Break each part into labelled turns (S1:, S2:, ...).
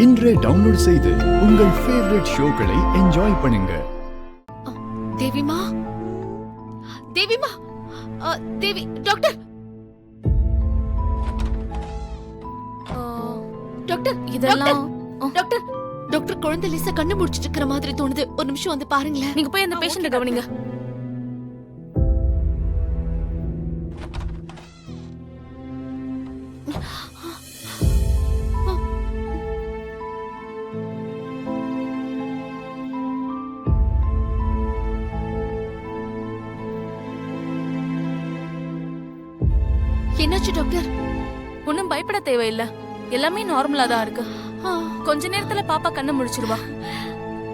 S1: இன்றே டவுன்லோட் செய்து உங்கள் ஃபேவரட் ஷோக்களை என்ஜாய் பண்ணுங்க.
S2: தேவிமா, தேவிமா, தேவி டாக்டர், டாக்டர் இதெல்லாம் டாக்டர், டாக்டர் குழந்தை லிசா கண்ணு முடிச்சிட்டு இருக்கிற மாதிரி தோணுது. ஒரு நிமிஷம் வந்து பாருங்களேன்.
S3: நீங்க போய் அந்த பேஷண்ட கவனிங்க.
S2: என்னாச்சு டாக்டர்?
S3: ஒன்னும் பயப்பட தேவையில்ல, எல்லாமே நார்மலா தான் இருக்கு. கொஞ்ச நேரத்துல பாப்பா கண்ணை முழிச்சிருவா.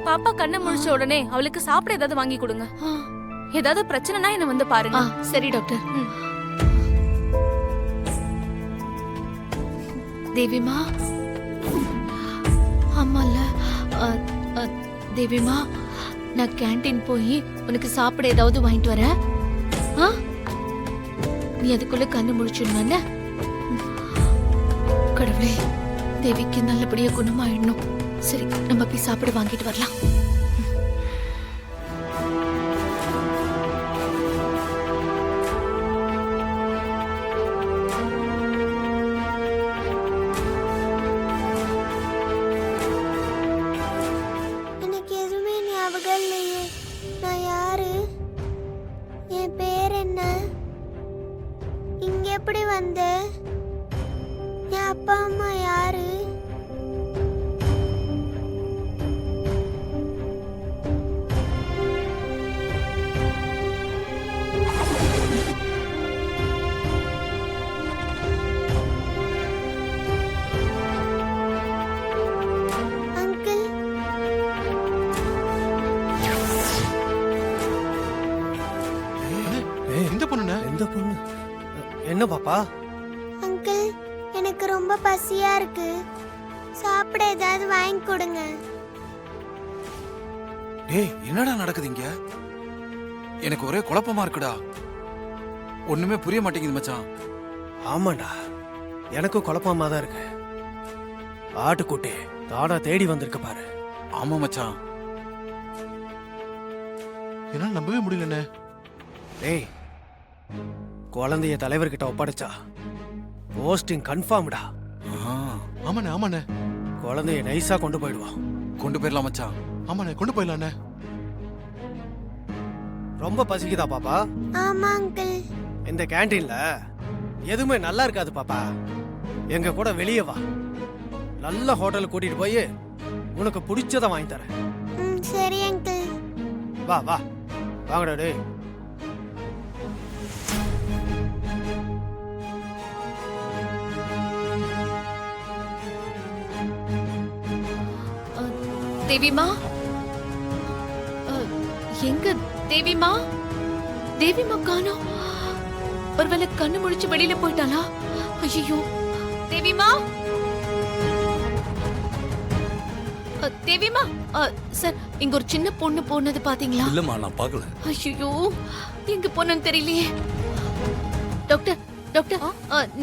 S3: பாப்பா கண்ணை முழிச்ச உடனே அவளுக்கு சாப்பிட ஏதாவது வாங்கி கொடுங்க. ஏதாவது பிரச்சனைனா என்ன வந்து பாருங்க.
S2: சரி டாக்டர். தேவிமா, ஆமால தேவிமா, நான் கேண்டீன் போய் உனக்கு சாப்பிட ஏதாவது வாங்கிட்டு வரேன். நீ அதுக்குள்ள கண்ணு முழிச்சிடணும். கடவுளே, தேவிக்கு நல்லபடியா குணமாயிடணும். சரி, நம்ம போய் சாப்பிட வாங்கிட்டு வரலாம்.
S4: எனக்கு எதுவுமே ஞாபகம் இல்லையே. நான் யாரு? என் பேர் என்ன? இங்க எப்படி வந்த? என் அப்பா அம்மா யாரு? அங்கிள்,
S5: எந்த பொண்ணு?
S6: எந்த பொண்ணு? என்ன பாப்பா?
S4: அங்கிள், எனக்கு ரொம்ப பசியா இருக்கு. சாப்பிட ஏதாவது வாங்கி கொடுங்க.
S5: டேய், என்னடா நடக்குது இங்க? எனக்கு ஒரே குழப்பமா இருக்குடா. ஒண்ணுமே புரிய மாட்டேங்குது மச்சான்.
S6: ஆமாண்டா, எனக்கும் குழப்பமா தான் இருக்கு. ஆட்டுக்குட்டி தானா தேடி வந்திருக்க பாரு.
S5: ஆமா மச்சான், என்னால நம்பவே முடியலண்ணே.
S6: டேய், குழந்தைய தலைவர்கிட்ட ஒப்படைச்சா போஸ்டிங் கன்ஃபார்ம்டா.
S5: ஆமாண்ணே, ஆமாண்ணே.
S6: குழந்தைய நைஸா கொண்டு போயிடுவான்.
S5: கொண்டு போயிடலாம் மச்சான். ஆமாண்ணே, கொண்டு போயிடலாண்ணே.
S6: ரொம்ப பசிக்குதா பாப்பா?
S4: ஆமா அங்கிள்.
S6: இந்த கேண்டீன்ல எதுவுமே நல்லா இருக்காது பாப்பா. எங்க கூட வெளியே வா, நல்ல ஹோட்டலுக்கு கூட்டிட்டு போய் உனக்கு பிடிச்சத வாங்கி தரேன்.
S4: சரி அங்கிள்.
S6: வா வா, வாங்கடா டேய்.
S2: தேவிமா, எங்க தேவிமா? தேவிமா காணோம். ஒருவேளை கண்ணு முழிச்சு வெளியில போயிட்டாளா? ஐயோ, தேவிமா, தேவிமா. சார், இங்க ஒரு சின்ன பொண்ணு போனது பாத்தீங்களா?
S7: இல்லம்மா, நான் பார்க்கல.
S2: ஐயோ, எங்க போனன்னு தெரியலையே. டாக்டர், டாக்டர்,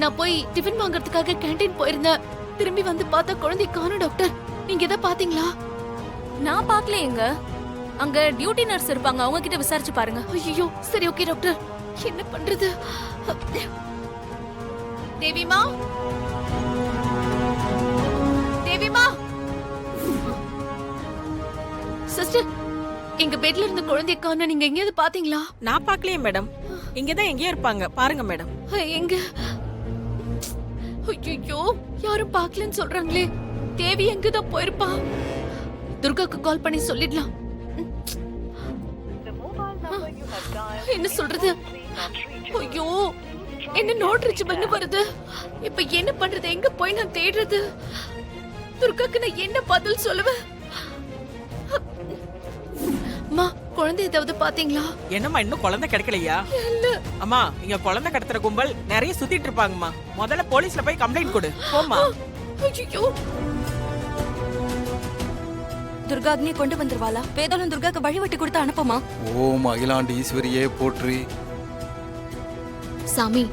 S2: நான் போய் டிஃபன் வாங்குறதுக்காக கேண்டீன் போயிருந்தேன். திரும்பி வந்து பார்த்தா குழந்தை காணோம். டாக்டர், நீங்க எதை பாத்தீங்களா?
S3: நான் பார்க்கல. எங்க அங்க டியூட்டி நர்ஸ் இருப்பாங்க, அவங்க கிட்ட விசாரிச்சு பாருங்க.
S2: ஐயோ, சரி, ஓகே டாக்டர். என்ன பண்றது? தேவிமா, தேவிமா, சிஸ்டர், எங்க பெட்ல இருந்த குழந்தைய காணோம். நீங்க எங்கேயாவது பாத்தீங்களா?
S8: நான் பார்க்கலையே மேடம். இங்கதான் எங்கேயோ இருப்பாங்க, பாருங்க மேடம்.
S2: எங்க? ஐயோ, யாரும் பார்க்கலன்னு சொல்றாங்களே. தேவி எங்கதான் போயிருப்பா? துர்காக்கு கால் பண்ணி சொல்லிடலாம். என்ன சொல்றது? ஐயோ, என்ன நோட் ரீச் பண்ண வருது. இப்ப என்ன பண்றது? எங்க போய் நான் தேடுறது? துர்காக்கு நான் என்ன பதில் சொல்லுவேன்? அம்மா, குழந்தை ஏதாவது பாத்தீங்களா?
S8: என்னம்மா, இன்னும் குழந்தை கிடைக்கலையா? அம்மா, இங்க குழந்தை கடத்துற கும்பல் நிறைய சுத்திட்டு இருப்பாங்கம்மா. முதல்ல போலீஸ்ல போய் கம்ப்ளைண்ட் கொடு. போம்மா.
S2: ஐயோ,
S3: துர்கா அக்னி கொண்டு வந்துருவாளா? வேதாளம் துர்காக்கு வழிவிட்டு கொடுத்து அனுப்பமா?
S5: ஓம் அகிலாண்டி ஈஸ்வரியே போற்றி.
S2: சாமி,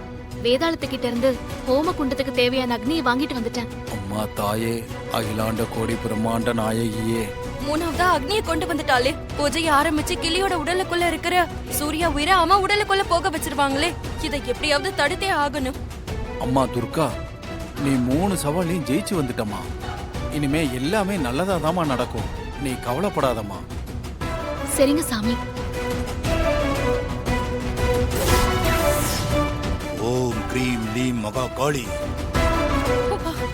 S2: வேதாளத்துக்கிட்ட இருந்து ஹோம குண்டத்துக்கு தேவையான அக்னியை வாங்கிட்டு வந்துட்டேன்.
S5: அம்மா அம்மா தாயே, அகிலாண்ட கோடி பிரம்மாண்ட நாயகியே,
S7: மூணாவதா அக்னியை கொண்டு வந்துட்டாளே. பூஜையை ஆரம்பிச்சு கிளியோட உடலுக்குள்ள இருக்கிற சூர்யா உயிரை அவன் உடலுக்குள்ள போக வச்சிருவாங்களே. இதை எப்படியாவது தடுத்தே ஆகணும்.
S5: அம்மா துர்கா, நீ 3 சவாலையும் ஜெயிச்சு வந்துட்டம்மா. இனிமே எல்லாமே நல்லதாதாம்மா நடக்கும். நீ கவலைப்படாதம்மா.
S2: சரிங்க சாமி.
S9: ஓம் க்ரீம் லீம் மகா காளி.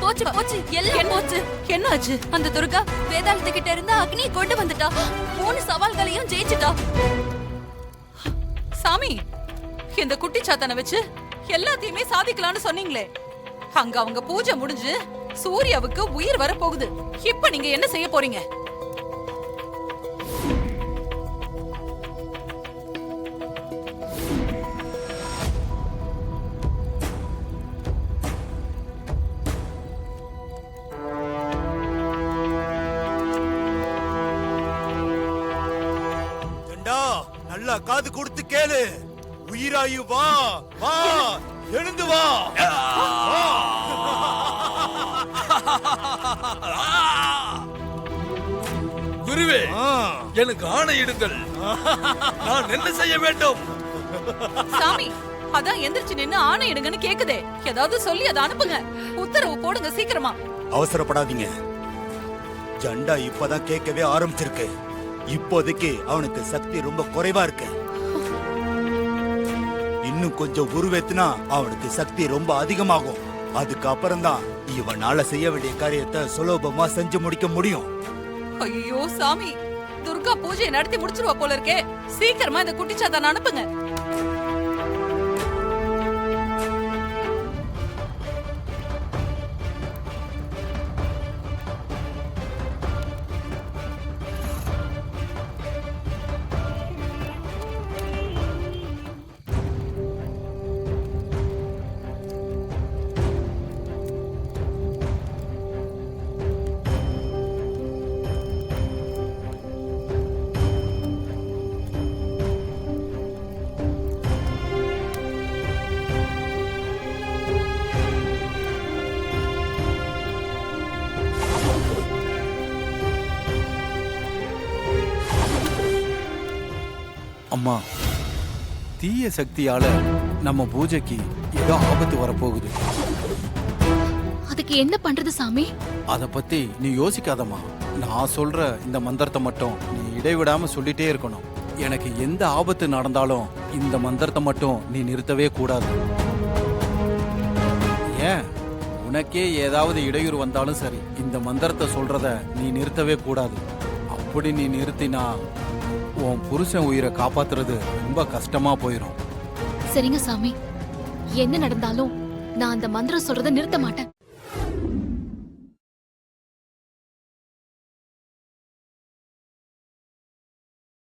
S7: போச்சு போச்சு, எல்லாம் போச்சு. என்னாச்சு? அந்த துர்கா வேதாளத்துக்கிட்ட இருந்து அக்னியை கொண்டு வந்துட்டா. 3 சவால்களையும் ஜெயிச்சிட்டா.
S10: சாமி, இந்த குட்டி சாத்தான வச்சு எல்லாத்தையுமே சாதிக்கலாம்னு சொன்னீங்களே. அங்க அவங்க பூஜை முடிஞ்சு சூர்யாவுக்கு உயிர் வர போகுது. இப்ப நீங்க என்ன செய்ய போறீங்க?
S9: ஜண்டா, நல்லா காது கொடுத்து கேளு. உயிராயு வா வா, எழுந்து வா.
S11: குருவே, எனக்கு ஆணையிடுங்கள். நான் என்ன செய்ய வேண்டும்?
S10: சாமி, அதான் எந்திரிச்சு நின்னு ஆணை எடுங்கன்னு கேக்குதே. ஏதாவது சொல்லி அதை அனுப்புங்க. உத்தரவு போடுங்க சீக்கிரமா.
S9: அவசரப்படாதீங்க. ஜண்டா இப்பதான் கேட்கவே ஆரம்பிச்சிருக்கு. இப்போதைக்கு அவனுக்கு சக்தி ரொம்ப குறைவா இருக்கு. இன்னும் கொஞ்சம் உருவேத்துனா அவனுக்கு சக்தி ரொம்ப அதிகமாகும். அதுக்கு அப்புறம் தான் இவனால செய்ய வேண்டிய காரியத்தை சுலபமா செஞ்சு முடிக்க முடியும்.
S10: ஐயோ சாமி, துர்கா பூஜையை நடத்தி முடிச்சிருவா போல இருக்கே. சீக்கிரமா இந்த குட்டி சாத்தான அனுப்புங்க.
S5: அம்மா, தீய சக்தியால நம்ம பூஜைக்கு ஏதோ ஆபத்து வரப்போகுது.
S2: அதுக்கு என்ன பண்றது சாமி?
S5: அத பத்தி நீ யோசிக்காதம்மா. நான் சொல்ற இந்த மந்திரத்தை மட்டும் நீ இடைவிடாம சொல்லிட்டே இருக்கணும். எனக்கு எந்த ஆபத்து நடந்தாலும் இந்த மந்திரத்தை மட்டும் நீ நிறுத்தவே கூடாது. ஏன், உனக்கே ஏதாவது இடையூறு வந்தாலும் சரி, இந்த மந்திரத்தை சொல்றத நீ நிறுத்தவே கூடாது. அப்படி நீ நிறுத்தினா உன் புருஷன் உயிரை காப்பாத்துறது ரொம்ப கஷ்டமா போயிடும்.
S2: சரிங்க சாமி, என்ன நடந்தாலும் நான் அந்த மந்திரம் சொல்றதை நிறுத்த மாட்டேன்.